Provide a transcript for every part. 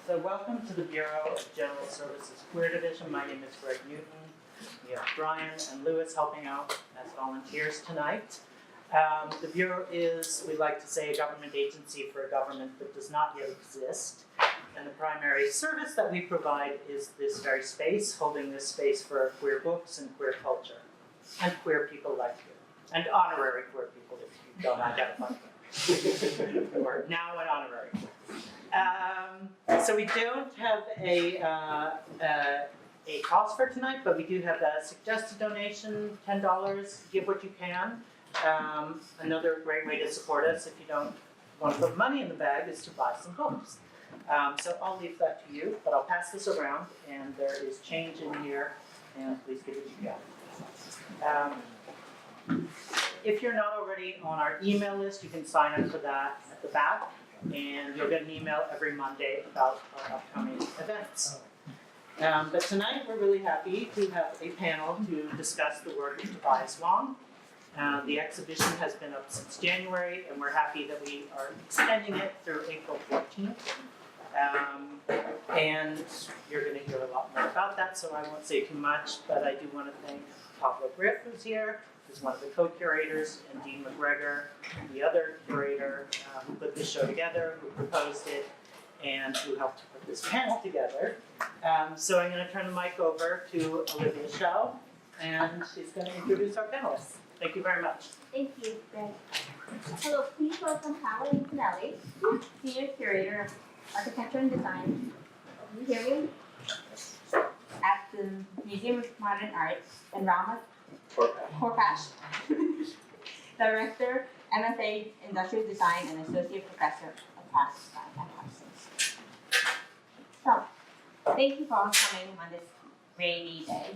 So welcome to the Bureau of General Services Queer Division. My name is Greg Newton. We have Brian and Lewis helping out as volunteers tonight. The Bureau is, we like to say, a government agency for a government that does not yet exist. And the primary service that we provide is this very space, holding this space for queer books and queer culture. And queer people like you. And honorary queer people if you don't identify them. Or now an honorary. So we don't have a cost for tonight, but we do have a suggested donation, $10, give what you can. Another great way to support us if you don't want to put money in the bag is to buy some books. So I'll leave that to you, but I'll pass this around, and there is change in here, and please give what you got. If you're not already on our email list, you can sign up for that at the back, and you'll get an email every Monday about our upcoming events. But tonight we're really happy to have a panel to discuss the work of Tobias Wong. The exhibition has been up since January, and we're happy that we are extending it through April 14th. And you're going to hear a lot more about that, so I won't say too much, but I do want to thank Pablo Griff, who's here, who's one of the co-curators, and Dean MacGregor, the other curator who put this show together, who proposed it, and who helped to put this panel together. So I'm going to turn the mic over to Olivia Shao, and she's going to introduce our panelists. Thank you very much. Thank you, Greg. Hello, please welcome Paola and Antonelli, Senior Curator of Architecture and Design. Can you hear me? At the Museum of Modern Art, and Rama Chorpash, Director, MFA Industrial Design and Associate Professor of Product Design at Parsons. So, thank you for all coming on this rainy day.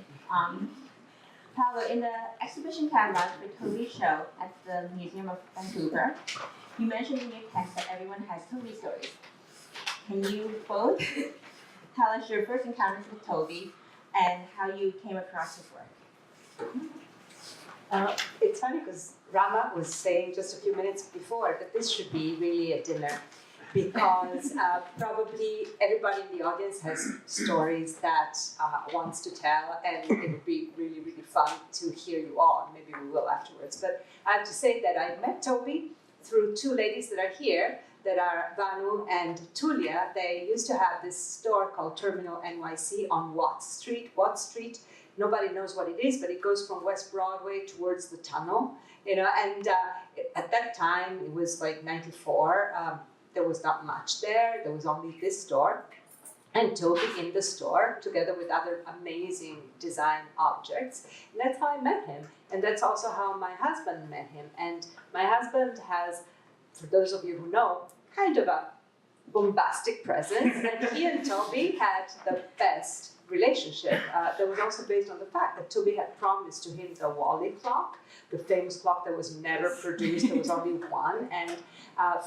Paolo, in the exhibition catalog for Toby's show at the Museum of Vancouver, you mentioned in your text that everyone has Toby stories. Can you both tell us your first encounters with Toby and how you came across his work? It's funny because Rama was saying just a few minutes before that this should be really a dinner because probably everybody in the audience has stories that wants to tell, and it would be really, really fun to hear you all. Maybe we will afterwards. But I have to say that I met Toby through two ladies that are here, that are Vanu and Tulia. They used to have this store called Terminal NYC on Watt Street. Nobody knows what it is, but it goes from West Broadway towards the tunnel, and at that time, it was like 94, there was not much there. There was only this store, and Toby in the store, together with other amazing design objects. And that's how I met him, and that's also how my husband met him. And my husband has, for those of you who know, kind of a bombastic presence, and he and Toby had the best relationship that was also based on the fact that Toby had promised to him the Wally clock, the famous clock that was never produced. There was only one, and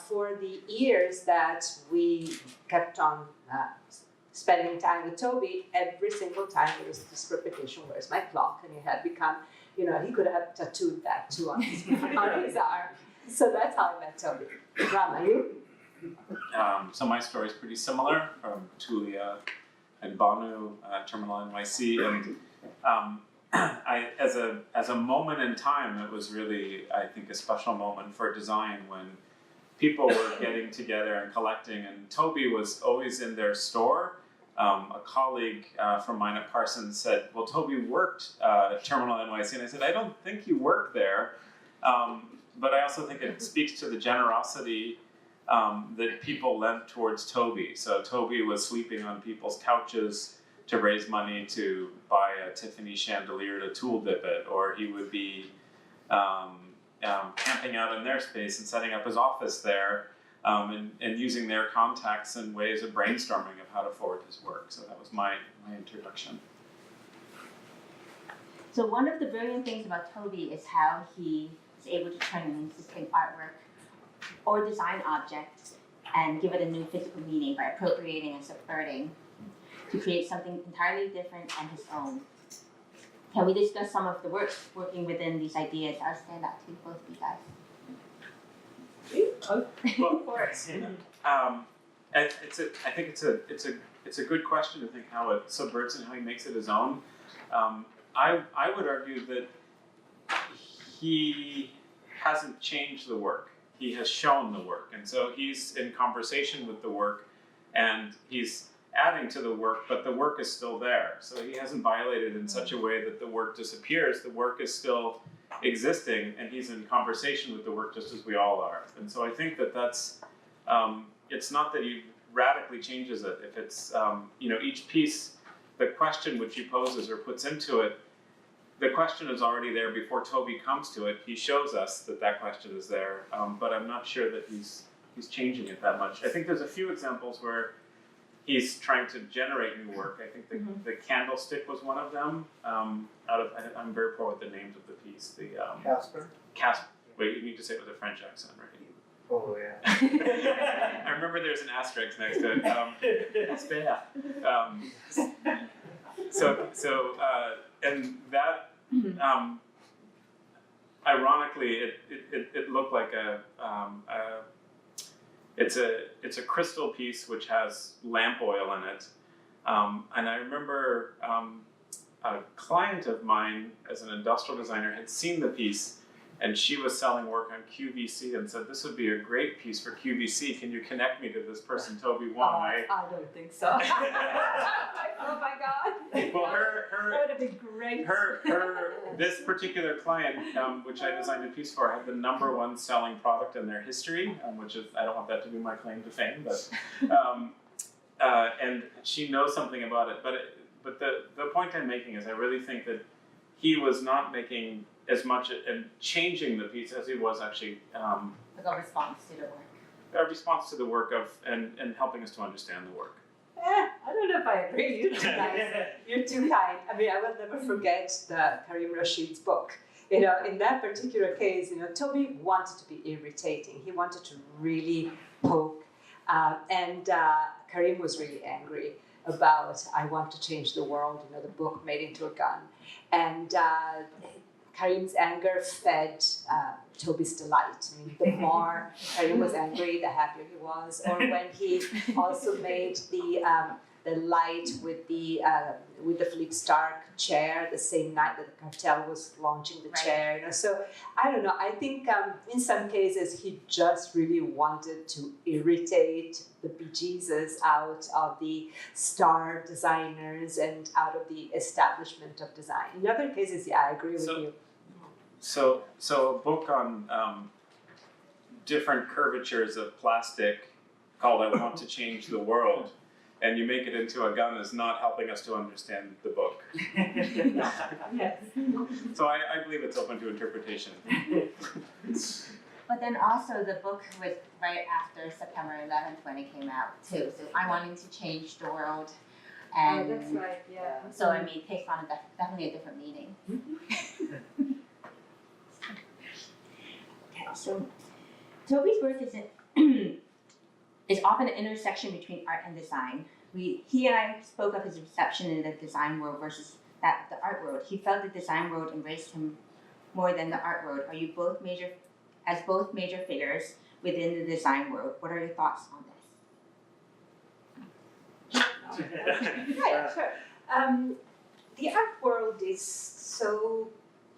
for the years that we kept on spending time with Toby, every single time there was this repetition, "Where's my clock?" And it had become, he could have tattooed that too on his arm. So that's how I met Toby. Rama, you? So my story is pretty similar from Tulia and Banu, Terminal NYC, and as a moment in time, it was really, I think, a special moment for design when people were getting together and collecting, and Toby was always in their store. A colleague from mine at Parsons said, "Well, Toby worked at Terminal NYC," and I said, "I don't think you work there," but I also think it speaks to the generosity that people lent towards Toby. So Toby was sleeping on people's couches to raise money to buy a Tiffany chandelier to tool dip it, or he would be camping out in their space and setting up his office there, and using their contacts and ways of brainstorming of how to forward his work. So that was my introduction. So one of the brilliant things about Toby is how he is able to turn an existing artwork or design object and give it a new physical meaning by appropriating and subverting to create something entirely different and his own. Can we discuss some of the work working within these ideas? I'll stand up to both of you guys. Well, I think it's a good question to think how it subverts and how he makes it his own. I would argue that he hasn't changed the work. He has shown the work, and so he's in conversation with the work, and he's adding to the work, but the work is still there. So he hasn't violated in such a way that the work disappears. The work is still existing, and he's in conversation with the work just as we all are. And so I think that that's, it's not that he radically changes it. If it's, each piece, the question which he poses or puts into it, the question is already there before Toby comes to it. He shows us that that question is there, but I'm not sure that he's changing it that much. I think there's a few examples where he's trying to generate new work. I think the candlestick was one of them. I'm very poor with the names of the piece. The Casper? Wait, you need to say it with a French accent, right? Oh yeah. I remember there's an asterisk next to it. Casper. And that, ironically, it looked like it's a crystal piece which has lamp oil in it, and I remember a client of mine, as an industrial designer, had seen the piece, and she was selling work on QVC and said, "This would be a great piece for QVC. Can you connect me to this person, Toby Wong?" I don't think so. Oh my God. Well, that would have been great. This particular client, which I designed a piece for, had the #1 selling product in their history, which is, I don't want that to be my claim to fame, but, and she knows something about it. But the point I'm making is I really think that he was not making as much and changing the piece as he was actually Like a response to the work. a response to the work of and helping us to understand the work. I don't know if I agree. You're too nice. You're too kind. I mean, I will never forget the Karim Rashid's book. In that particular case, Toby wanted to be irritating. He wanted to really poke, and Karim was really angry about, I want to change the world, the book made into a gun. And Karim's anger fed Toby's delight. I mean, the more Karim was angry, the happier he was. Or when he also made the light with the Philippe Stark chair the same night that the cartel was launching the chair. So I don't know. I think in some cases he just really wanted to irritate the bejesus out of the star designers and out of the establishment of design. In other cases, yeah, I agree with you. So a book on different curvatures of plastic called "I Want to Change the World," and you make it into a gun is not helping us to understand the book. Yes. So I believe it's open to interpretation. But then also the book was right after September 11th when it came out too. So I wanted to change the world. And that's right, yeah. so I mean, it takes on definitely a different meaning. Okay, so Toby's work is often an intersection between art and design. He and I spoke of his reception in the design world versus that the art world. He felt the design world embraced him more than the art world. Are you both major figures within the design world? What are your thoughts on this? Yeah, sure. The art world is so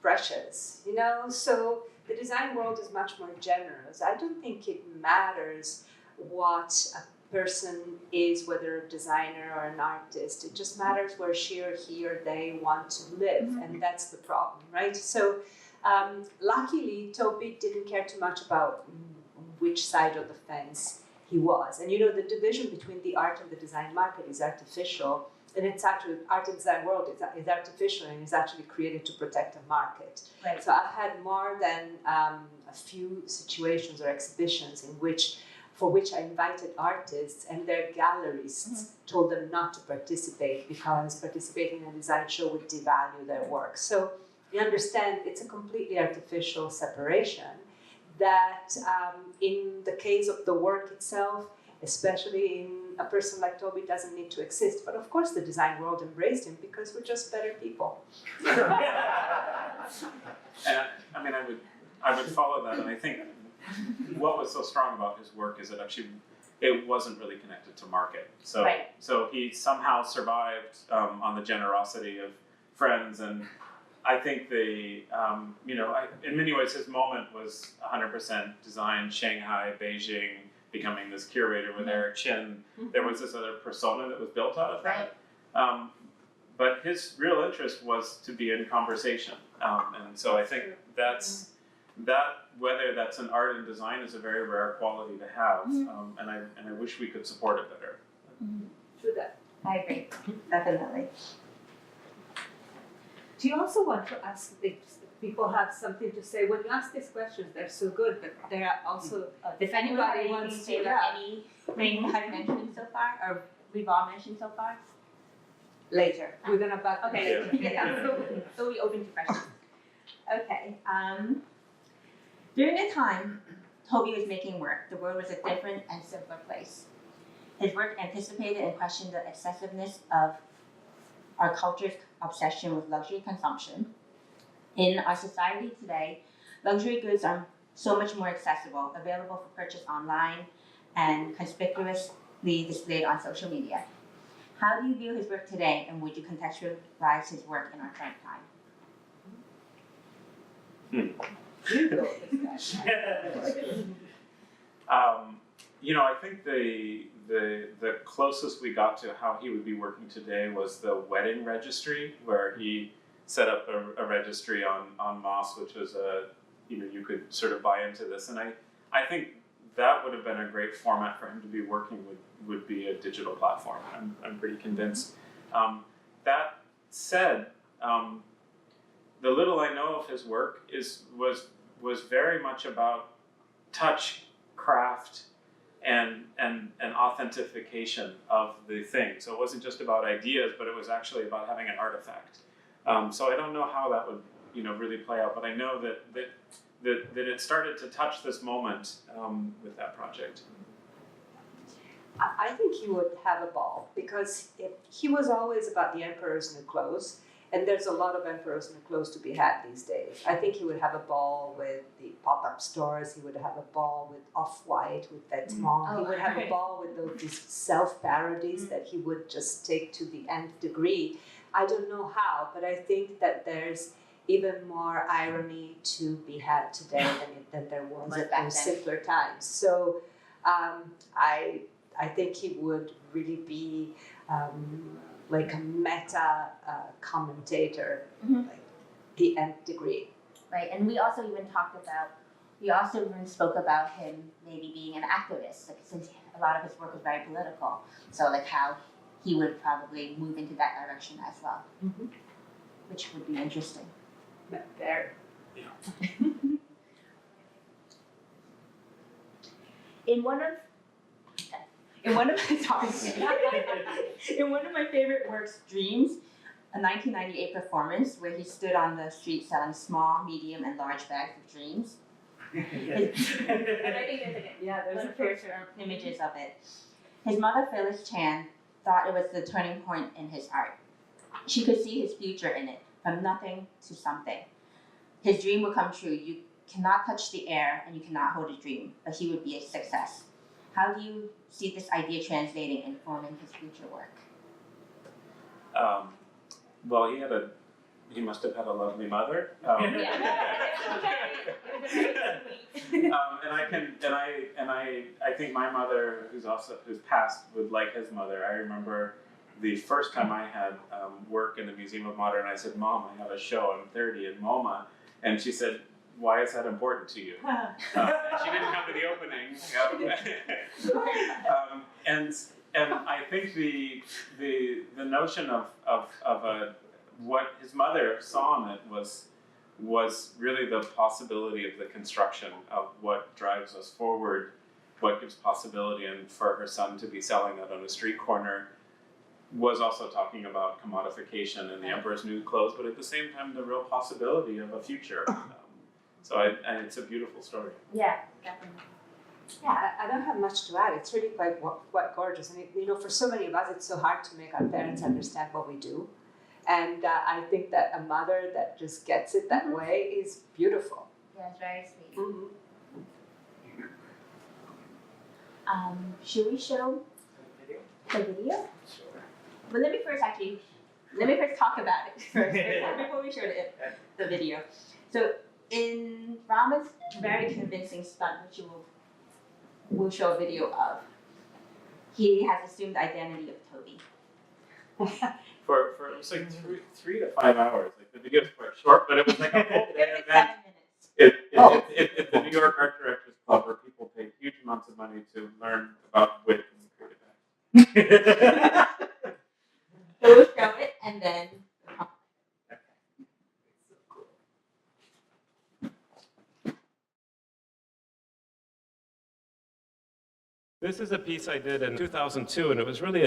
precious, so the design world is much more generous. I don't think it matters what a person is, whether a designer or an artist. It just matters where she or he or they want to live, and that's the problem, right? So luckily, Toby didn't care too much about which side of the fence he was. And the division between the art and the design market is artificial, and it's actually, art and design world is artificial and is actually created to protect a market. Right. So I've had more than a few situations or exhibitions for which I invited artists and their gallerists told them not to participate because participating in a design show would devalue their work. So you understand it's a completely artificial separation that in the case of the work itself, especially in a person like Toby, doesn't need to exist. But of course the design world embraced him because we're just better people. And I mean, I would follow that, and I think what was so strong about his work is that actually it wasn't really connected to market. So Right. so he somehow survived on the generosity of friends, and I think in many ways his moment was 100% design. Shanghai, Beijing, becoming this curator with Eric Chin. There was this other persona that was built out of that. But his real interest was to be in conversation, and so I think whether that's an art and design is a very rare quality to have, and I wish we could support it better. True that. I agree, definitely. Do you also want to ask if people have something to say? When you ask these questions, they're so good, but there are also Does anyone have anybody anything wants to to say about anything I've mentioned so far, or we've all mentioned so far? later. We're gonna back. Okay, so we open to questions. Okay, during the time Toby was making work, the world was a different and simpler place. His work anticipated and questioned the excessiveness of our culture's obsession with luxury consumption. In our society today, luxury goods are so much more accessible, available for purchase online, and conspicuously displayed on social media. How do you view his work today, and would you contextualize his work in our current time? You go this guy. I think the closest we got to how he would be working today was the wedding registry, where he set up a registry on Moss, which was you could sort of buy into this, and I think that would have been a great format for him to be working with, would be a digital platform. I'm pretty convinced. That said, the little I know of his work was very much about touch, craft, and authentication of the thing. So it wasn't just about ideas, but it was actually about having an artifact. So I don't know how that would really play out, but I know that it started to touch this moment with that project. I think he would have a ball because he was always about the emperor's new clothes, and there's a lot of emperor's new clothes to be had these days. I think he would have a ball with the pop-up stores. He would have a ball with Off-White, with Vêtements. He would have a ball with these self-parodies that he would just take to the nth degree. I don't know how, but I think that there's even more irony to be had today than there was at those simpler times. So I think he would really be like a meta commentator, like the nth degree. Right, and we also even spoke about him maybe being an activist, like, since a lot of his work was very political. So like how he would probably move into that direction as well, which would be interesting. Very. In one of my favorite works, Dreams, a 1998 performance where he stood on the street selling small, medium, and large bags of dreams. And I think there's a picture, images of it. His mother, Phyllis Chan, thought it was the turning point in his art. She could see his future in it, from nothing to something. His dream would come true. You cannot touch the air and you cannot hold a dream, but he would be a success. How do you see this idea translating and forming his future work? Well, he must have had a lovely mother. And I think my mother, who's passed, would like his mother. I remember the first time I had work in the Museum of Modern, I said, "Mom, I have a show. I'm 30 in MoMA," and she said, "Why is that important to you?" And she didn't come to the opening. And I think the notion of what his mother saw in it was really the possibility of the construction of what drives us forward, what gives possibility, and for her son to be selling that on a street corner was also talking about commodification and the emperor's new clothes, but at the same time the real possibility of a future. So it's a beautiful story. Yeah, definitely. Yeah, I don't have much to add. It's really quite gorgeous. And for so many of us, it's so hard to make our parents understand what we do. And I think that a mother that just gets it that way is beautiful. Yeah, it's very sweet. Should we show the video? But let me first talk about it first before we show the video. So in Rama's very convincing stunt, which we'll show a video of, he has assumed the identity of Toby. For it was like 3 to 5 hours. Like the video is quite short, but it was like a whole day event. 7 minutes. It's the New York Art Directors Club where people pay huge amounts of money to learn about wit and creative. So we'll show it and then. This is a piece I did in 2002, and it was really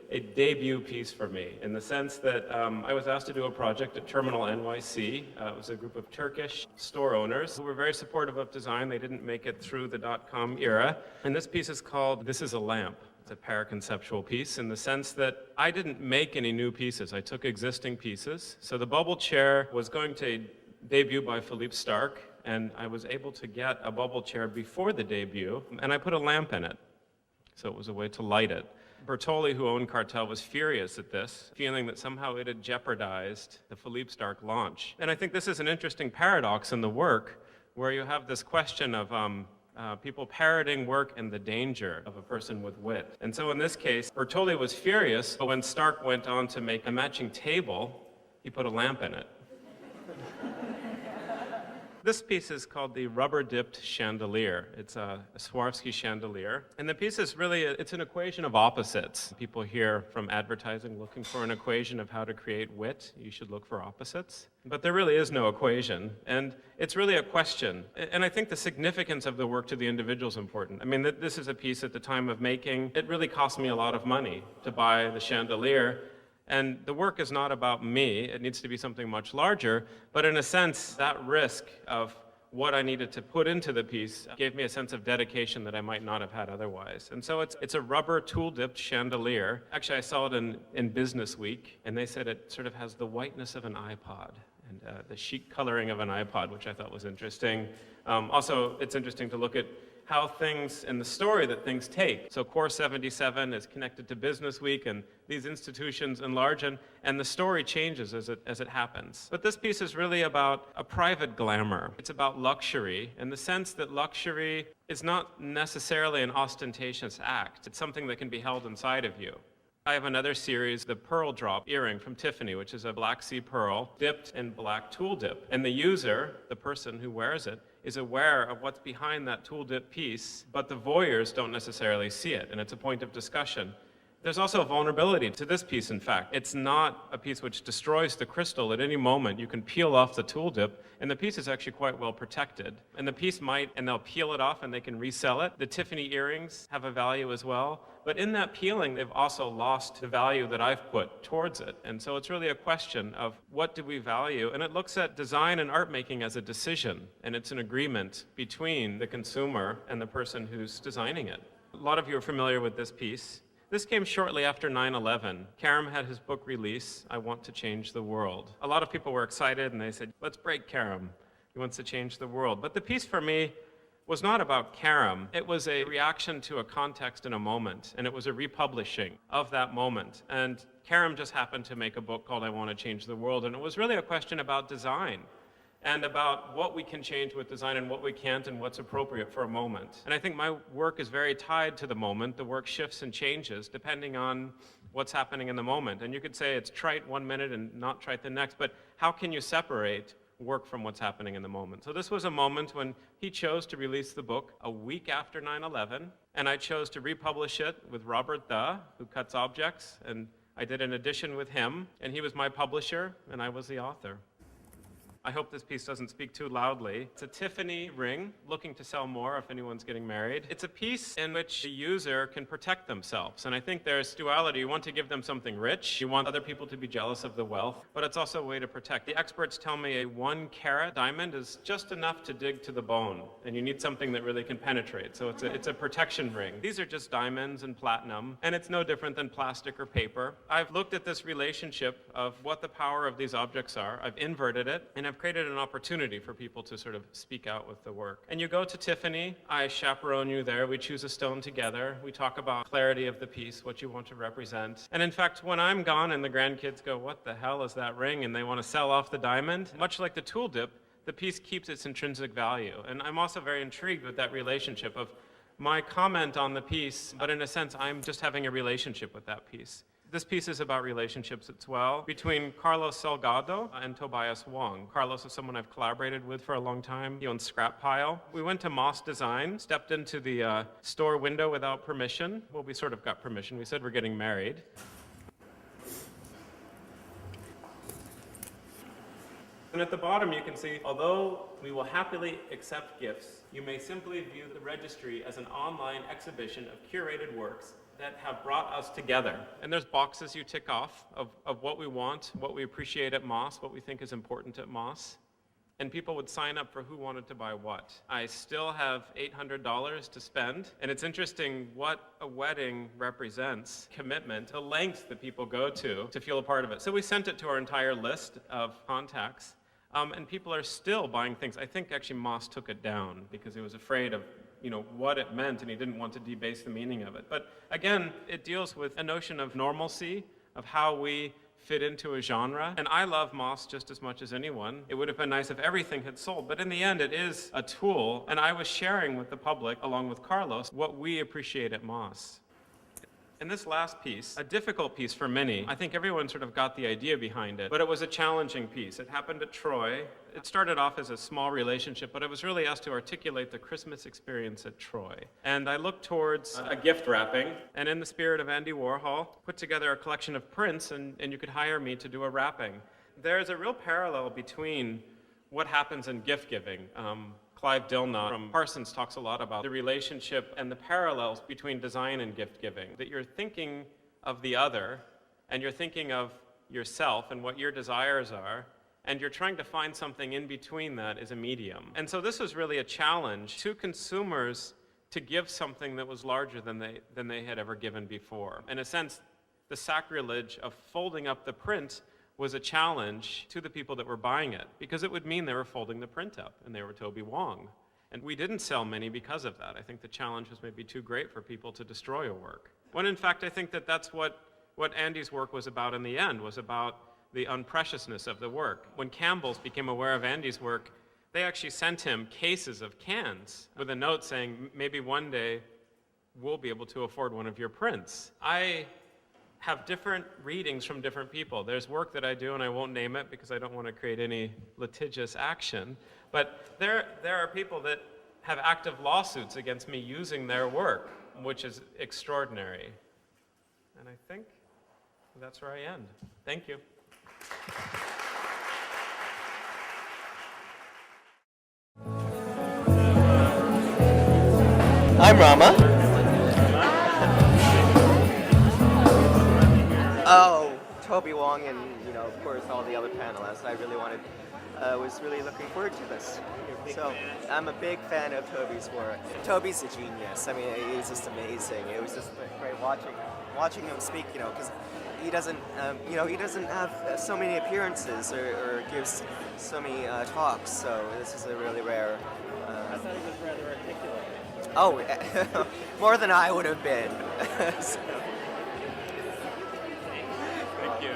a debut piece for me in the sense that I was asked to do a project at Terminal NYC. It was a group of Turkish store owners who were very supportive of design. They didn't make it through the .com era. And this piece is called This is a Lamp. It's a paraconceptual piece in the sense that I didn't make any new pieces. I took existing pieces. So the bubble chair was going to debut by Philippe Starck, and I was able to get a bubble chair before the debut, and I put a lamp in it. So it was a way to light it. Bertoli, who owned Cartel, was furious at this, feeling that somehow it had jeopardized the Philippe Starck launch. And I think this is an interesting paradox in the work, where you have this question of people parroting work and the danger of a person with wit. And so in this case, Bertoli was furious, but when Starck went on to make a matching table, he put a lamp in it. This piece is called the rubber-dipped chandelier. It's a Swarovski chandelier. And the piece is really, it's an equation of opposites. People hear from advertising looking for an equation of how to create wit. You should look for opposites. But there really is no equation. And it's really a question. And I think the significance of the work to the individual is important. I mean, this is a piece at the time of making. It really cost me a lot of money to buy the chandelier. And the work is not about me, it needs to be something much larger, but in a sense, that risk of what I needed to put into the piece gave me a sense of dedication that I might not have had otherwise. And so it's a rubber tool-dipped chandelier. Actually, I saw it in Business Week, and they said it sort of has the whiteness of an iPod, and the chic coloring of an iPod, which I thought was interesting. Also, it's interesting to look at how things in the story that things take. So Core 77 is connected to Business Week, and these institutions enlarge, and the story changes as it happens. But this piece is really about a private glamour. It's about luxury in the sense that luxury is not necessarily an ostentatious act. It's something that can be held inside of you. I have another series, the Pearl Drop earring from Tiffany, which is a Black Sea pearl dipped in black tool dip. And the user, the person who wears it, is aware of what's behind that tool dip piece, but the voyeurs don't necessarily see it, and it's a point of discussion. There's also a vulnerability to this piece, in fact. It's not a piece which destroys the crystal at any moment. You can peel off the tool dip, and the piece is actually quite well protected. And the piece might, and they'll peel it off and they can resell it. The Tiffany earrings have a value as well. But in that peeling, they've also lost the value that I've put towards it. And so it's really a question of what do we value? And it looks at design and art making as a decision, and it's an agreement between the consumer and the person who's designing it. A lot of you are familiar with this piece. This came shortly after 9/11. Karam had his book release, I Want to Change the World. A lot of people were excited and they said, let's break Karam. He wants to change the world. But the piece for me was not about Karam. It was a reaction to a context in a moment, and it was a republishing of that moment. And Karam just happened to make a book called I Want to Change the World, and it was really a question about design and about what we can change with design and what we can't and what's appropriate for a moment. And I think my work is very tied to the moment. The work shifts and changes depending on what's happening in the moment. And you could say it's trite one minute and not trite the next, but how can you separate work from what's happening in the moment? So this was a moment when he chose to release the book a week after 9/11, and I chose to republish it with Robert Tha, who cuts objects, and I did an edition with him, and he was my publisher, and I was the author. I hope this piece doesn't speak too loudly. It's a Tiffany ring, looking to sell more if anyone's getting married. It's a piece in which the user can protect themselves. And I think there's duality. You want to give them something rich. You want other people to be jealous of the wealth. But it's also a way to protect. The experts tell me a 1 carat diamond is just enough to dig to the bone. And you need something that really can penetrate. So it's a protection ring. These are just diamonds and platinum. And it's no different than plastic or paper. I've looked at this relationship of what the power of these objects are. I've inverted it. And I've I've created an opportunity for people to sort of speak out with the work. And you go to Tiffany, I chaperone you there, we choose a stone together, we talk about clarity of the piece, what you want to represent. And in fact, when I'm gone and the grandkids go, what the hell is that ring? And they want to sell off the diamond, much like the tool dip, the piece keeps its intrinsic value. And I'm also very intrigued with that relationship of my comment on the piece, but in a sense, I'm just having a relationship with that piece. This piece is about relationships as well between Carlos Salgado and Tobias Wong. Carlos is someone I've collaborated with for a long time. He owns Scrap Pile. We went to Moss Design, stepped into the store window without permission. Well, we sort of got permission. We said we're getting married. And at the bottom you can see, although we will happily accept gifts, you may simply view the registry as an online exhibition of curated works that have brought us together. And there's boxes you tick off of what we want, what we appreciate at Moss, what we think is important at Moss. And people would sign up for who wanted to buy what. I still have $800 to spend, and it's interesting what a wedding represents, commitment, the length that people go to feel a part of it. So we sent it to our entire list of contacts, and people are still buying things. I think actually Moss took it down because he was afraid of what it meant, and he didn't want to debase the meaning of it. But again, it deals with a notion of normalcy, of how we fit into a genre. And I love Moss just as much as anyone. It would have been nice if everything had sold, but in the end, it is a tool, and I was sharing with the public, along with Carlos, what we appreciate at Moss. And this last piece, a difficult piece for many, I think everyone sort of got the idea behind it, but it was a challenging piece. It happened at Troy. It started off as a small relationship, but I was really asked to articulate the Christmas experience at Troy. And I looked towards a gift wrapping, and in the spirit of Andy Warhol, put together a collection of prints, and you could hire me to do a wrapping. There's a real parallel between what happens in gift giving. Clive Dilnot from Parsons talks a lot about the relationship and the parallels between design and gift giving. That you're thinking of the other, and you're thinking of yourself and what your desires are, and you're trying to find something in between that as a medium. And so this was really a challenge to consumers to give something that was larger than they had ever given before. In a sense, the sacrilege of folding up the print was a challenge to the people that were buying it, because it would mean they were folding the print up, and they were Toby Wong. And we didn't sell many because of that. I think the challenge was maybe too great for people to destroy a work. When in fact, I think that that's what Andy's work was about in the end, was about the unpreciousness of the work. When Campbell's became aware of Andy's work, they actually sent him cases of cans with a note saying, maybe one day we'll be able to afford one of your prints. I have different readings from different people. There's work that I do, and I won't name it because I don't want to create any litigious action, but there are people that have active lawsuits against me using their work, which is extraordinary. And I think that's where I end. Thank you. I'm Rama. Oh, Toby Wong and, of course, all the other panelists. I really was really looking forward to this. So, I'm a big fan of Toby's work. Toby's a genius. I mean, he's just amazing. It was just great watching him speak, because he doesn't have so many appearances or gives so many talks, so this is a really rare... I thought he was rather articulate. Oh, more than I would have been. So. Thank you.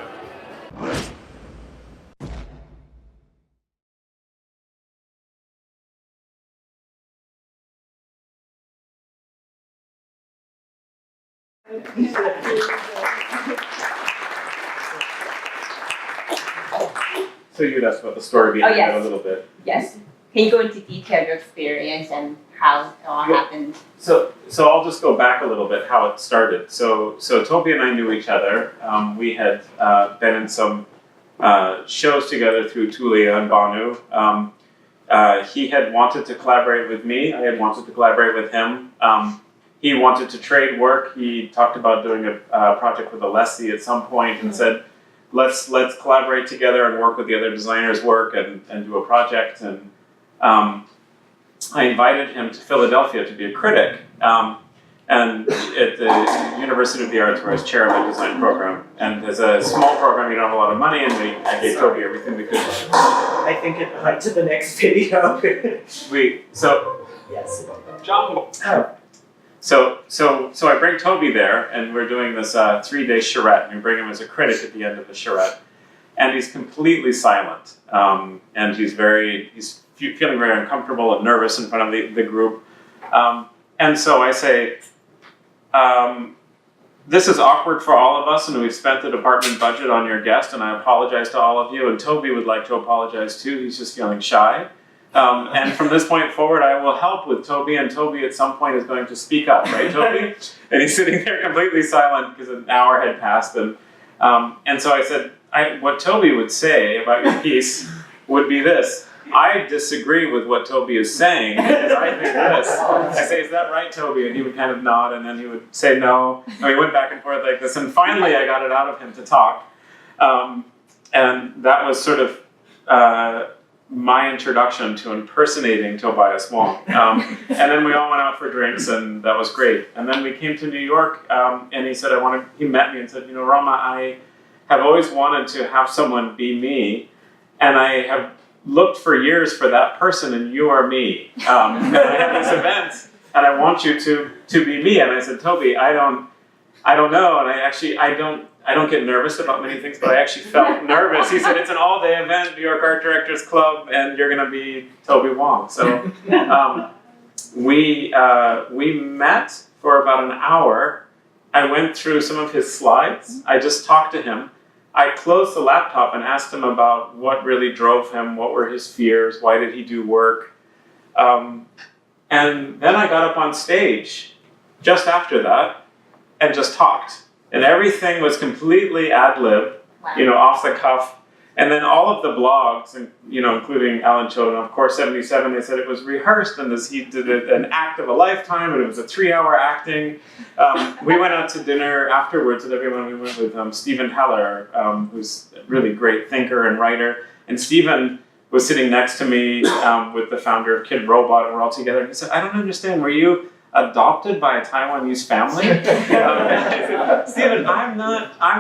So you'd ask about the story behind yes. it a little bit. Yes. Can you go into detail your experience and how it all happened? So I'll just go back a little bit how it started. So Toby and I knew each other. We had been in some shows together through Tulia and Banu. He had wanted to collaborate with me. I had wanted to collaborate with him. He wanted to trade work. He talked about doing a project with Alessi at some point and said, let's collaborate together and work with the other designers' work and do a project. And I invited him to Philadelphia to be a critic. and at the University of the Arts, where I was chair of a design program. And as a small program, you don't have a lot of money, and I gave Toby everything we could. I think it went to the next video. Yes. John. Oh. So I bring Toby there, and we're doing this 3-day charrette, and we bring him as a critic at the end of the charrette, and he's completely silent, and he's feeling very uncomfortable and nervous in front of the group, and so I say, this is awkward for all of us, and we've spent the department budget on your guest, and I apologize to all of you, and Toby would like to apologize too. He's just feeling shy. And from this point forward, I will help with Toby, and Toby at some point is going to speak up, right, Toby? And he's sitting there completely silent because an hour had passed. And so I said, what Toby would say about your piece would be this. I disagree with what Toby is saying because I think this. I say, is that right, Toby? And he would kind of nod, and then he would say no. And we went back and forth like this, and finally I got it out of him to talk. And that was sort of my introduction to impersonating Tobias Wong. And then we all went out for drinks, and that was great. And then we came to New York, and he said, he met me and said, Rama, I have always wanted to have someone be me, and I have looked for years for that person, and you are me. And I have these events, and I want you to be me. And I said, Toby, I don't know, and I don't get nervous about many things, but I actually felt nervous. He said, it's an all-day event, New York Art Directors Club, and you're going to be Toby Wong. So we met for about an hour. I went through some of his slides. I just talked to him. I closed the laptop and asked him about what really drove him, what were his fears, why did he do work. And then I got up on stage just after that and just talked. And everything was completely ad-lib, off the cuff. And then all of the blogs, and including Alan Choden, of course, 77, they said it was rehearsed, and he did an act of a lifetime, and it was a 3-hour acting. We went out to dinner afterwards with everyone. We went with Stephen Heller, who's a really great thinker and writer. And Stephen was sitting next to me with the founder of Kid Robot, and we're all together. And he said, I don't understand, were you adopted by a Taiwanese family? Stephen, I'm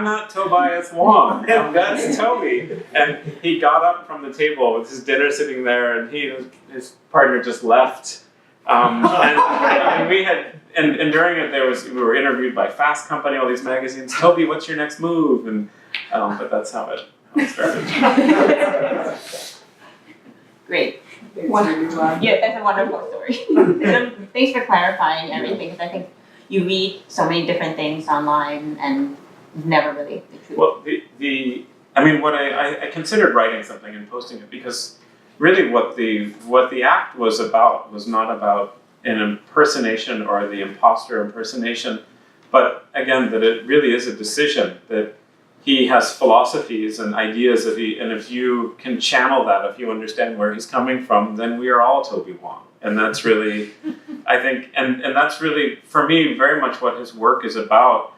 not Tobias Wong. That's Toby. And he got up from the table with his dinner sitting there, and his partner just left. And we had, and during it we were interviewed by Fast Company, all these magazines. Toby, what's your next move? And but that's how it started. Great. Yeah, that's a wonderful story. Thanks for clarifying everything, because I think you read so many different things online and never really the truth. Well, I considered writing something and posting it because really what the act was about was not about an impersonation or the imposter impersonation, but again that it really is a decision that he has philosophies and ideas and if you can channel that, if you understand where he's coming from, then we are all Toby Wong. And that's really, I think, and that's really, for me, very much what his work is about.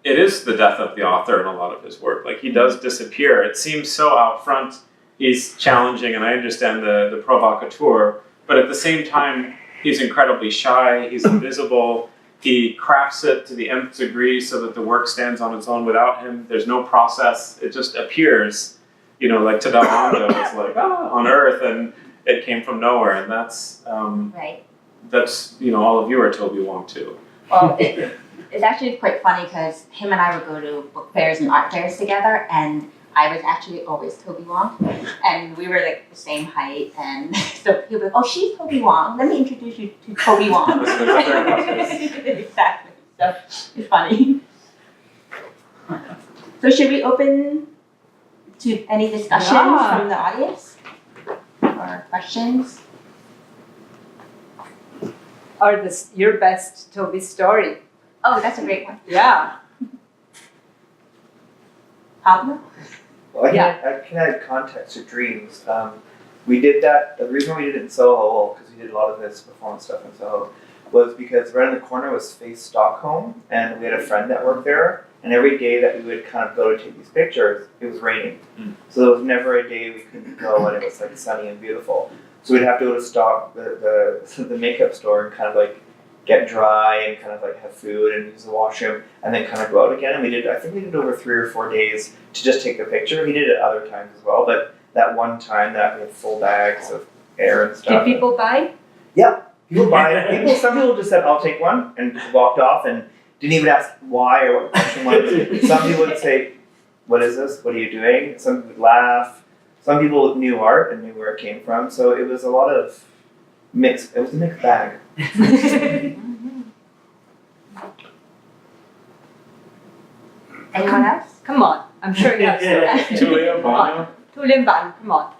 It is the death of the author in a lot of his work. Like, he does disappear. It seems so out front, he's challenging, and I understand the provocateur, but at the same time, he's incredibly shy, he's invisible. He crafts it to the nth degree so that the work stands on its own without him. There's no process. It just appears, like Tadalonga was like, on Earth, and it came from nowhere. And that's, right. That's all of you are Toby Wong too. Well, it's actually quite funny because him and I would go to book fairs and art fairs together, and I was actually always Toby Wong, and we were like the same height, and so he was like, oh, she's Toby Wong, let me introduce you to Toby Wong. Exactly, so it's funny. So should we open to any discussion from the audience or questions? Or your best Toby story? Oh, that's a great one. Yeah. Pablo? Well, I can add context to dreams. We did that, the reason we did it in Soho, because we did a lot of this performance stuff in Soho, was because right in the corner was Face Stockholm, and we had a friend that worked there, and every day that we would kind of go to take these pictures, it was raining. So there was never a day we couldn't go and it was like sunny and beautiful. So we'd have to go to the makeup store and kind of like get dry and kind of like have food and use the washroom and then kind of go out again. And I think we did over 3 or 4 days to just take the picture. We did it other times as well, but that one time that we had full bags of air and stuff. Did people buy? People buy it. Some people just said, I'll take one and walked off and didn't even ask why or what the question was. Some people would say, what is this? What are you doing? Some people would laugh. Some people knew art and knew where it came from. So it was a lot of it was a mixed bag. Anyone else? Come on. I'm sure you have stories. Tulia, Come on. Tulian Ban, come on.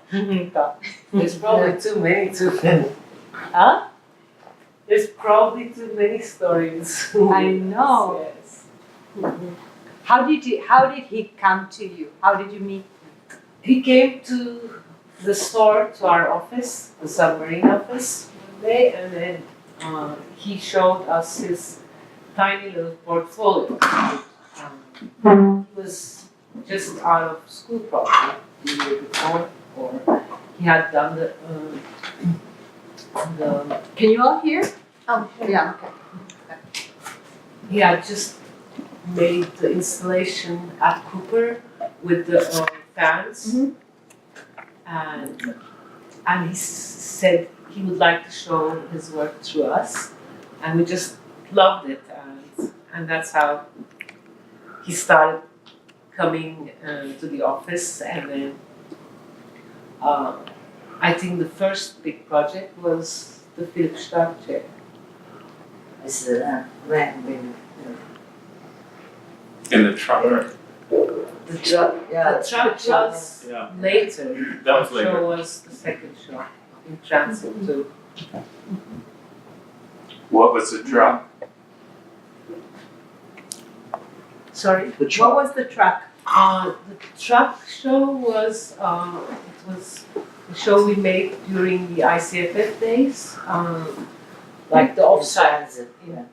There's probably too many to. Huh? There's probably too many stories. I know. Yes. How did he come to you? How did you meet? He came to the store, to our office, the submarine office, one day, and then he showed us his tiny little portfolio. He was just out of school probably the year before, or he had done the Can you all hear? Oh, yeah. he had just made the installation at Cooper with the fans, and he said he would like to show his work to us, and we just loved it, and that's how he started coming to the office, and then I think the first big project was the Philip Stark chair. In the truck. The truck was Yeah. later. That was Our later. show was the second show in transit too. What was the truck? Sorry. What was the truck? The truck show was it was the show we made during the ICFF days, like the offsite. Yeah.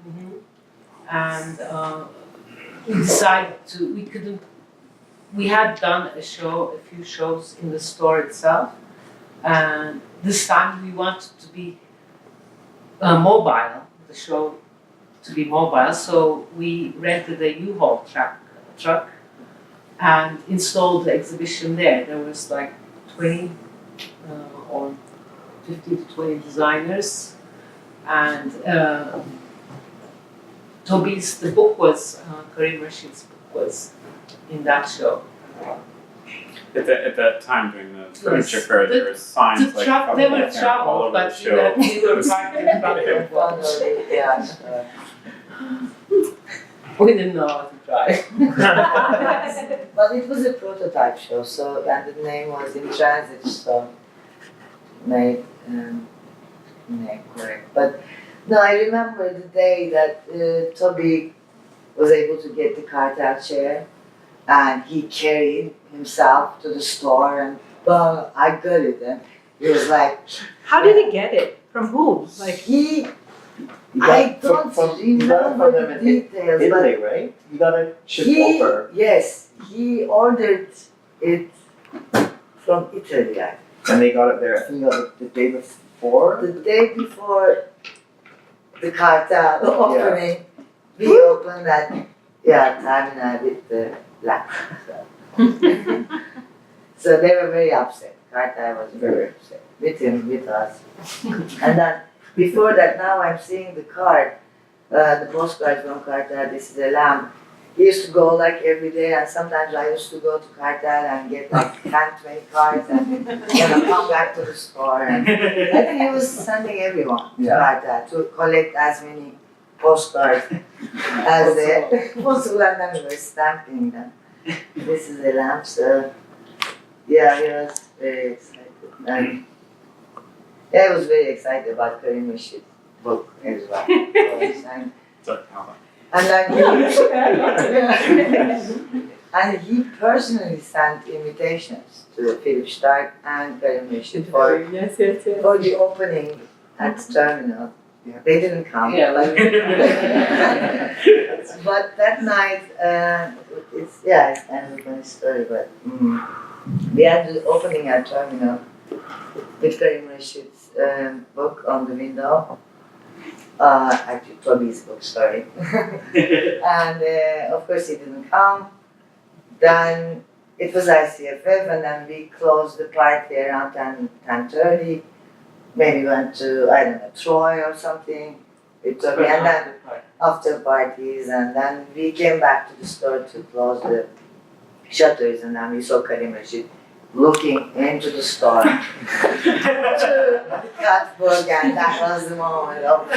And we decided we had done a few shows in the store itself, and this time we wanted to be mobile, the show to be mobile, so we rented a U-Haul truck and installed the exhibition there. There was like 20 or 50 to 20 designers, and the book was, Karim Rashid's book was in that show. At that time during the furniture fair, there were signs The like truck, they were all traveled, over but the show. we were parked in front of one. We didn't know how to drive. But it was a prototype show, so and the name was in transit, so made name correct. But no, I remember the day that Toby was able to get the cartel chair, and he carried himself to the store, and well, I got it, and it was like. How did he get it? From whom? Like I don't You got it remember from them the in details, Italy, right? You got it shipped over. Yes, he ordered it from Italy. And they got it there, I think the day before? The day before the cartel opening, we opened that, terminal with the black. So they were very upset. Cartel was very upset with him, with us. And then before that, now I'm seeing the card, the postcard from Cartel. This is a lamp. He used to go like every day, and sometimes I used to go to Cartel and get like 10, 20 cards and come back to the store. And I think he was sending everyone to Cartel to collect as many postcards as possible, and then we were stamping them. This is a lamp, so yeah, he was very excited. And I was very excited about Karim Rashid's book as well. Sorry, Paola. And then he personally sent invitations to Philip Stark and Karim Rashid for the opening at the terminal. They didn't come. Yeah, like But that night, it's kind of a funny story, but we had the opening at terminal with Karim Rashid's book on the window. Actually Toby's book, sorry. And of course he didn't come. Then it was ICFF, and then we closed the party around 10:30. Maybe went to, I don't know, Troy or something with Toby, and then after parties, and then we came back to the store to close the shutters, and then we saw Karim Rashid looking into the store to the cat book, and that was the moment of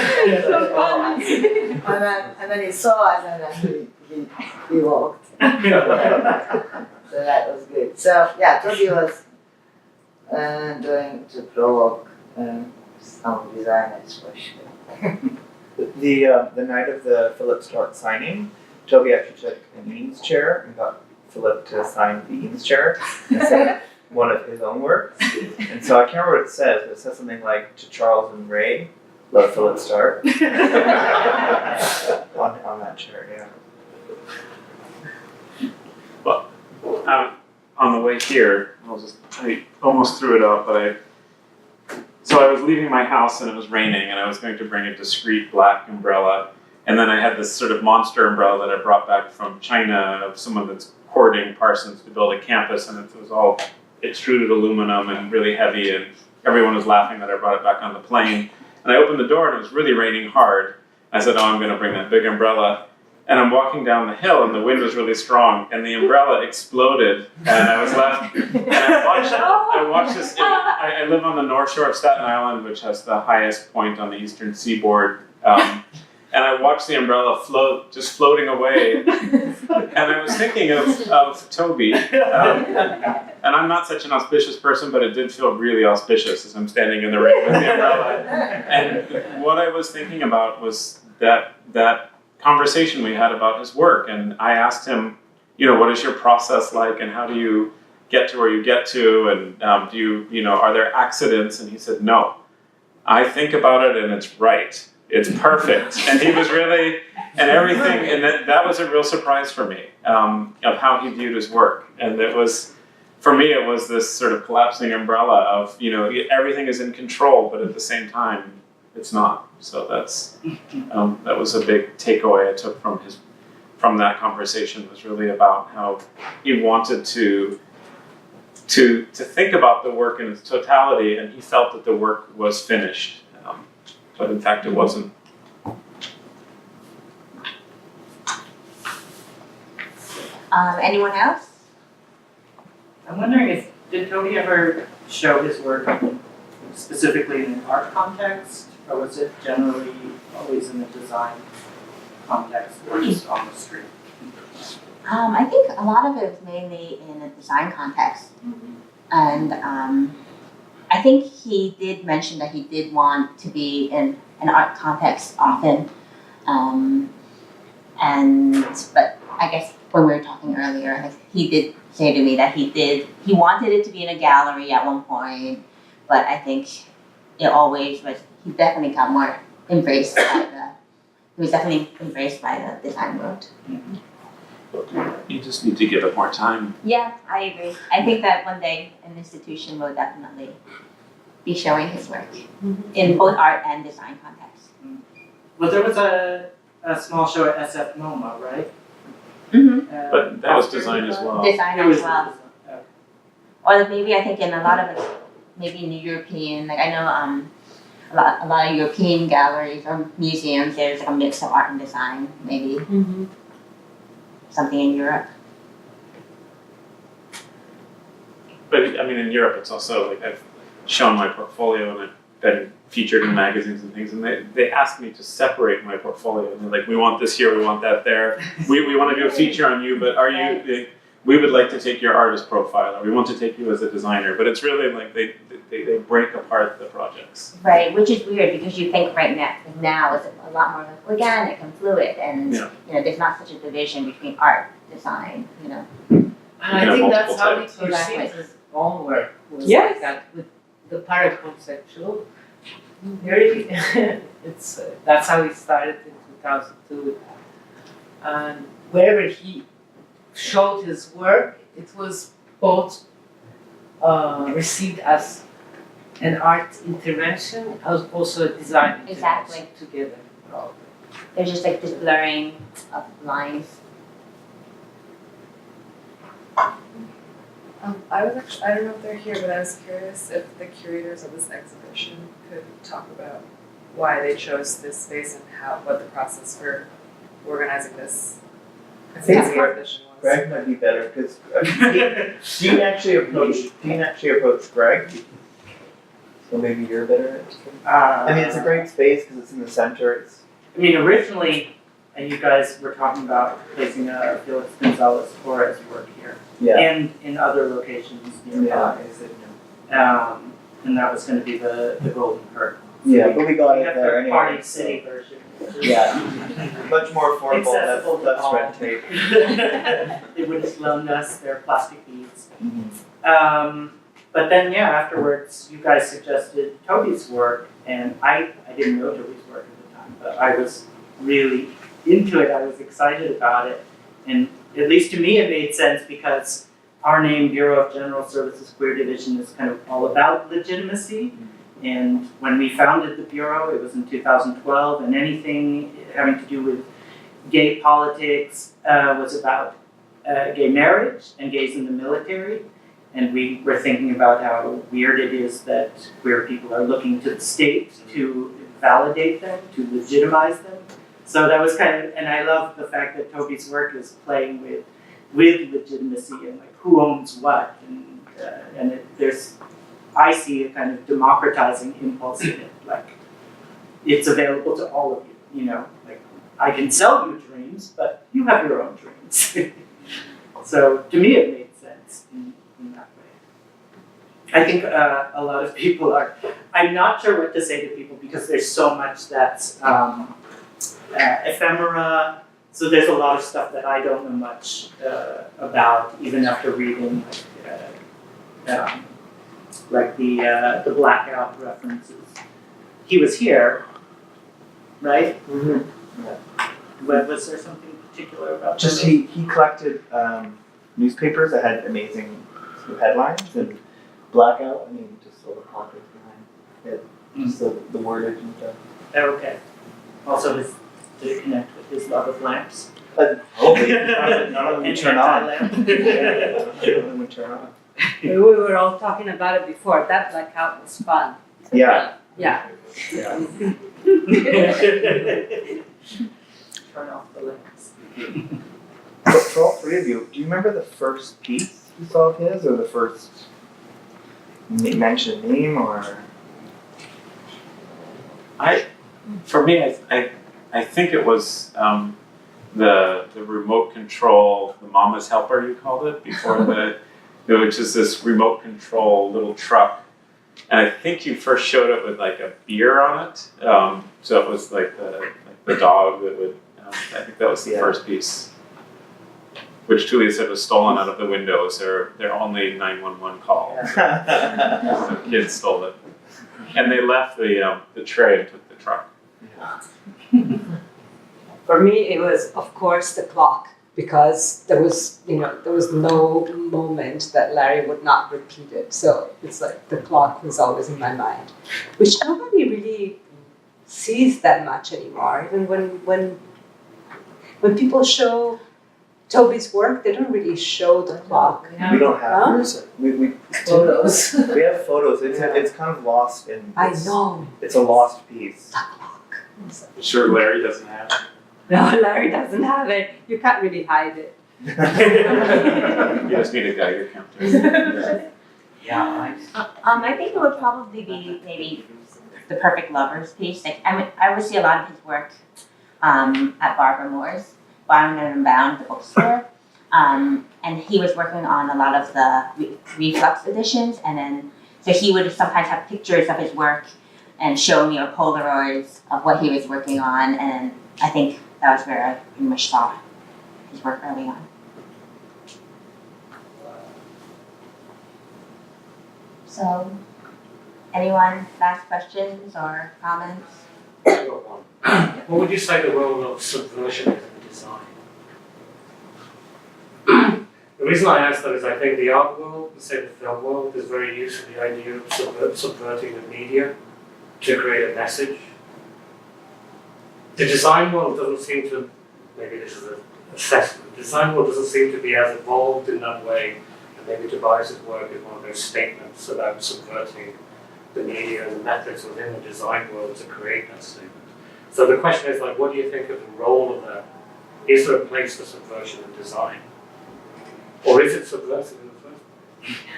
and then he saw us, and then he walked. So that was good. So yeah, Toby was doing to provoke some designers for sure. The night of the Philip Stark signing, Toby actually took an Eames chair and got Philip to sign the Eames chair instead of one of his own works. And so I can't remember what it says, but it says something like, to Charles and Ray, love Philip Stark. on that chair, yeah. On the way here, I almost threw it out, but so I was leaving my house and it was raining, and I was going to bring a discreet black umbrella, and then I had this sort of monster umbrella that I brought back from China of someone that's courting Parsons to build a campus, and it was all extruded aluminum and really heavy, and everyone was laughing that I brought it back on the plane. And I opened the door and it was really raining hard. I said, oh, I'm going to bring that big umbrella. And I'm walking down the hill, and the wind was really strong, and the umbrella exploded, and I was left. And I watched this. I live on the North Shore of Staten Island, which has the highest point on the eastern seaboard. And I watched the umbrella just floating away. And I was thinking of Toby. And I'm not such an auspicious person, but it did feel really auspicious as I'm standing in the rain with the umbrella. And what I was thinking about was that conversation we had about his work, and I asked him, what is your process like, and how do you get to where you get to, and do you, are there accidents? And he said, no, I think about it and it's right, it's perfect. And he was really, and everything, and that was a real surprise for me, of how he viewed his work. And it was, for me, it was this sort of collapsing umbrella of, everything is in control, but at the same time, it's not. So that was a big takeaway I took from that conversation, was really about how he wanted to think about the work in its totality, and he felt that the work was finished, but in fact it wasn't. Anyone else? I'm wondering did Toby ever show his work specifically in an art context, or was it generally always in the design context, or just on the street? I think a lot of it was mainly in a design context. And I think he did mention that he did want to be in an art context often. But I guess when we were talking earlier, he did say to me that he wanted it to be in a gallery at one point, but I think it always was, he definitely got more embraced by he was definitely embraced by the design world. You just need to give it more time. Yeah, I agree. I think that one day an institution will definitely be showing his work in both art and design contexts. Well, there was a small show at SF MoMA, right? But that was design as well. Design It was as well. design. Or maybe I think in a lot of it, maybe in the European, I know a lot of European galleries or museums, there's a mix of art and design, maybe. Something in Europe. But I mean, in Europe, it's also like I've shown my portfolio and I've been featured in magazines and things, and they ask me to separate my portfolio. And they're like, we want this here, we want that there. We want to do a feature on you, but we would like to take your artist profile, or we want to take you as a designer. But it's really like they break apart the projects. Right, which is weird because you think right now is a lot more organic and fluid, and there's not such a division between art, design, And I think that's how he Exactly. perceived his own work, was like that, with the paraconceptual. Very, that's how he started in 2002. And wherever he showed his work, it was both received as an art intervention, as also a design intervention Exactly. together. probably. There's just like this blurring of lines. I was actually, I don't know if they're here, but I was curious if the curators of this exhibition could talk about why they chose this space and what the process for organizing this amazing exhibition was. Greg might be better because Dean actually approached Greg. So maybe you're better at I mean, it's a great space because it's in the center. It's I mean, originally, you guys were talking about placing a Felix Gonzalez Torres work here, and in other locations nearby. And that was going to be the Golden Hurt. Yeah, but we got it have there the anyway. Party City version. Yeah, much more affordable, Accessible to less all. red tape. They wouldn't loan us their plastic beads. But then, afterwards, you guys suggested Toby's work, and I didn't know Toby's work at the time, but I was really into it. I was excited about it, and at least to me, it made sense because our name, Bureau of General Services Queer Division, is kind of all about legitimacy. And when we founded the Bureau, it was in 2012, and anything having to do with gay politics was about gay marriage and gays in the military. And we were thinking about how weird it is that queer people are looking to the state to validate them, to legitimize them. So that was kind of, and I love the fact that Toby's work is playing with legitimacy and like who owns what, and I see a kind of democratizing impulse in it. Like it's available to all of you. You know, like I can sell you dreams, but you have your own dreams. So to me, it made sense in that way. I think a lot of people are. I'm not sure what to say to people because there's so much that's ephemera. So there's a lot of stuff that I don't know much about, even after reading like the blackout references. He was here, right? Mm-hmm. But was there something particular about Just that? he collected newspapers that had amazing headlines and blackout. I mean, just all the politics behind it, just the wordage and stuff. Oh, okay. Also, did it connect with his love of lamps? Hopefully, none of them would turn on. Anti-lamp. None of them would turn on. We were all talking about it before. That blackout was fun. Yeah. Yeah. Turn off the lamps. But for all three of you, do you remember the first piece you saw of his, or the first mentioned name, or? For me, I think it was the remote control, the mama's helper you called it before which is this remote control little truck, and I think you first showed it with like a beer on it. So it was like the dog that would. I think that was the first piece, which Tulia said was stolen out of the windows. They're only 911 calls. So kids stole it, and they left the tray and took the truck. For me, it was, of course, the clock, because there was no moment that Larry would not repeat it. So it's like the clock was always in my mind, which nobody really sees that much anymore. Even when people show Toby's work, they don't really show the clock. We don't have we Photos. we have photos. It's kind of lost in. I know. It's a lost piece. The clock. Sure, Larry doesn't have it. No, Larry doesn't have it. You can't really hide it. You just need a Geiger counter. I think it would probably be maybe the Perfect Lovers piece. Like I would see a lot of his work at Barbara Moore's, Bound and Bound, the bookstore. And he was working on a lot of the reflux editions, and then so he would sometimes have pictures of his work and show me Polaroids of what he was working on, and I think that was where I pretty much saw his work early on. So, anyone last questions or comments? What would you say the role of subversion is in design? The reason I ask that is I think the art world, say the film world, is very used to the idea of subverting the media to create a message. And I think that subversion is a very important part of design. And I think the role of subversion is in design. The reason I ask that is I think the art world, say the film world, is very used to the idea of subverting the media to create a message. And I think the role of subversion is in design. The reason I ask that is I think the art world, say the film world, is very used to the idea of subverting the media to create a message. the design world doesn't seem to, maybe this is an assessment, the design world doesn't seem to be as evolved in that way, and maybe Tobias's work is one of those statements about subverting the media and the methods within the design world to create that statement. So the question is, like, what do you think of the role of that? Is there a place for subversion in design? Or is it subversive in the first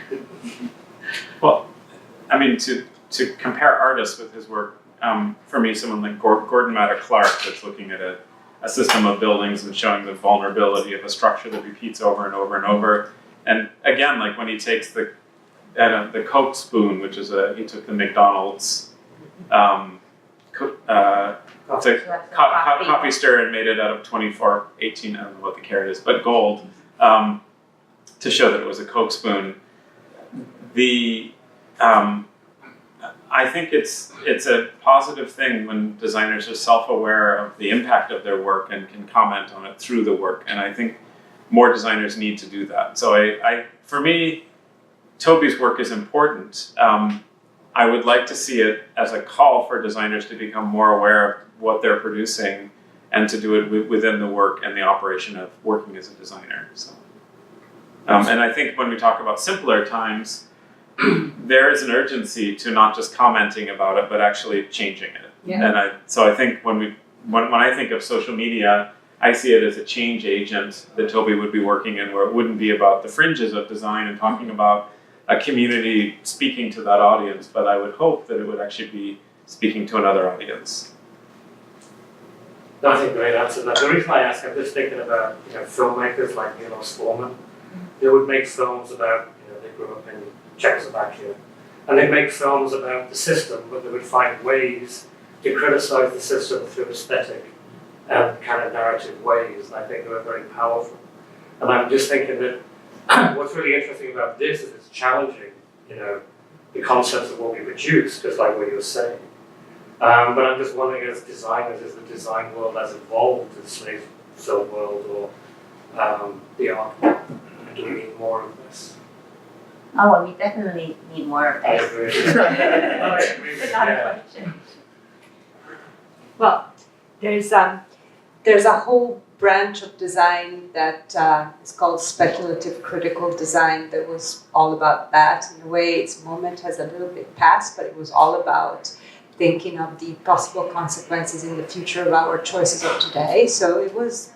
place? Well, I mean, to compare artists with his work, for me, someone like Gordon Matta Clark that's looking at a system of buildings and showing the vulnerability of a structure that repeats over and over and over. And again, like when he takes the Coke spoon, which is he took the McDonald's coffee stir and made it out of 2418, I don't know what the carat is, but gold, to show that it was a Coke spoon. I think it's a positive thing when designers are self-aware of the impact of their work and can comment on it through the work. And I think more designers need to do that. So for me, Toby's work is important. I would like to see it as a call for designers to become more aware of what they're producing and to do it within the work and the operation of working as a designer. So, and I think when we talk about simpler times, there is an urgency to not just commenting about it, but actually changing it. Yeah. And so I think when I think of social media, I see it as a change agent that Toby would be working in, where it wouldn't be about the fringes of design and talking about a community speaking to that audience, but I would hope that it would actually be speaking to another audience. No, I think great answer. The reason I ask, I'm just thinking about filmmakers like Milos Forman. They would make films about, they grew up in Czechoslovakia, and they make films about the system, but they would find ways to criticize the system through aesthetic and kind of narrative ways, and I think they were very powerful. And I'm just thinking that what's really interesting about this is it's challenging, the concepts of what we produce, just like what you were saying. But I'm just wondering, as designers, is the design world as evolved as, say, film world or the art world? Do we need more of this? Oh, well, we definitely need more of I this. agree. It's not a question. Well, there's a whole branch of design that is called speculative critical design that was all about that. In a way, its moment has a little bit passed, but it was all about thinking of the possible consequences in the future of our choices of today. So it was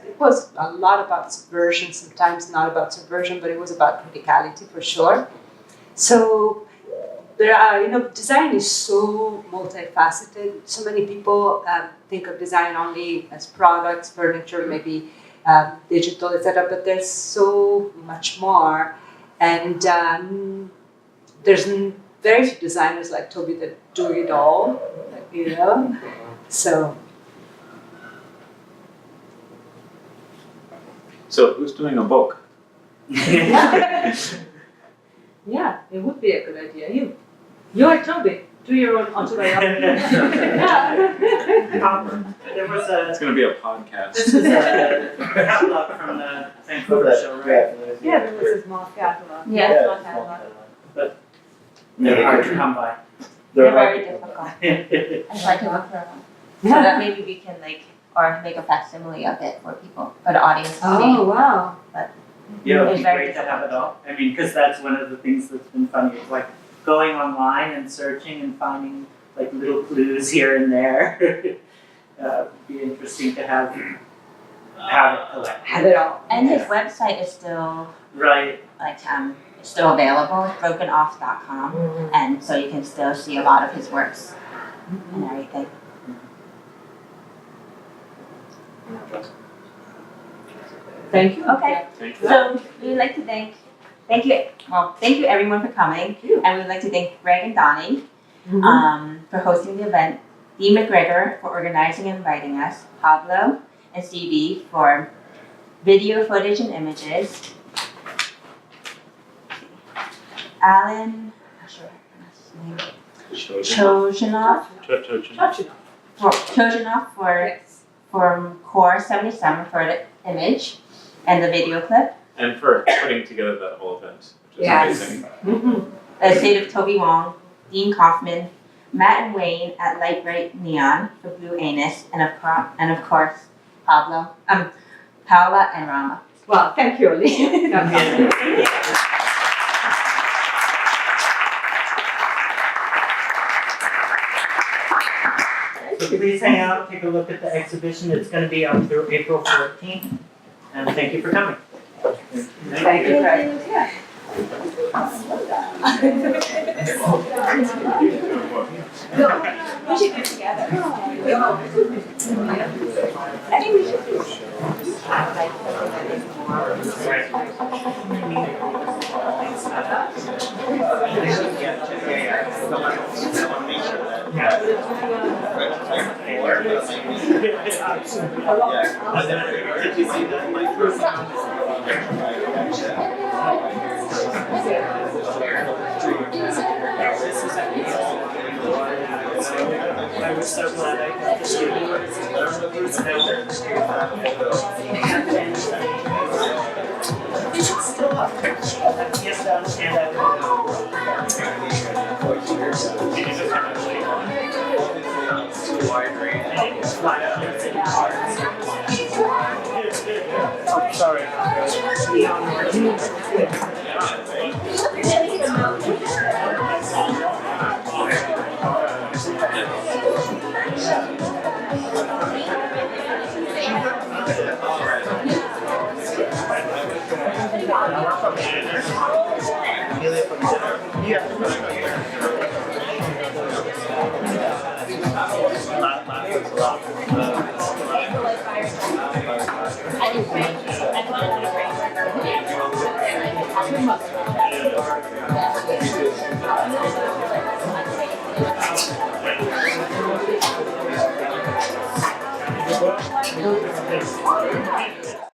a lot about subversion, sometimes not about subversion, but it was about criticality for sure. So there are, design is so multifaceted. So many people think of design only as products, furniture, maybe digital, etc. But there's so much more, and there's very few designers like Toby that do it all, So. So who's doing a book? Yeah, it would be a good idea. You're Toby. Do your own autobiography. There was It's going to be a podcast. this is a catalog from the Vancouver show, right? Yeah, there was a small catalog. Yeah, it's not small that long. catalog. They're hard to come by. They're very difficult. I tried to look for one. So that maybe we can or make a facsimile of it for people, for the audience to see. Oh, wow. Yeah, it'd It's be very great to have it all. I mean, because that's one of the things that's been funny. It's like going online and searching and finding like little clues here and there. It'd be interesting to have it collected. Have it all. And his website is still Right. it's still available, brokenoff.com, and so you can still see a lot of his works and everything. Thank you. Okay. Thank you. So we would like to thank you everyone for coming, and we would like to thank Greg and Donnie for hosting the event, Dee MacGregor for organizing and inviting us, Pablo and Stevie for video footage and images, Alan, not sure how to pronounce his name, Chojanoff for Core 77 for the image and the video clip. And for putting together that whole event, which is Yes. amazing. The estate of Toby Wong, Dean Kaufman, Matt and Wayne at Light Bright Neon for Blue Anus, and of course Paola and Rama. Well, thank you, Olivia. So please hang out, take a look at the exhibition. It's going to be up through April 14th. And thank you for coming. Thank you, Craig. We should do it together. I think we should do it. I was so glad I got to see you. Still up. Yes, and I sorry.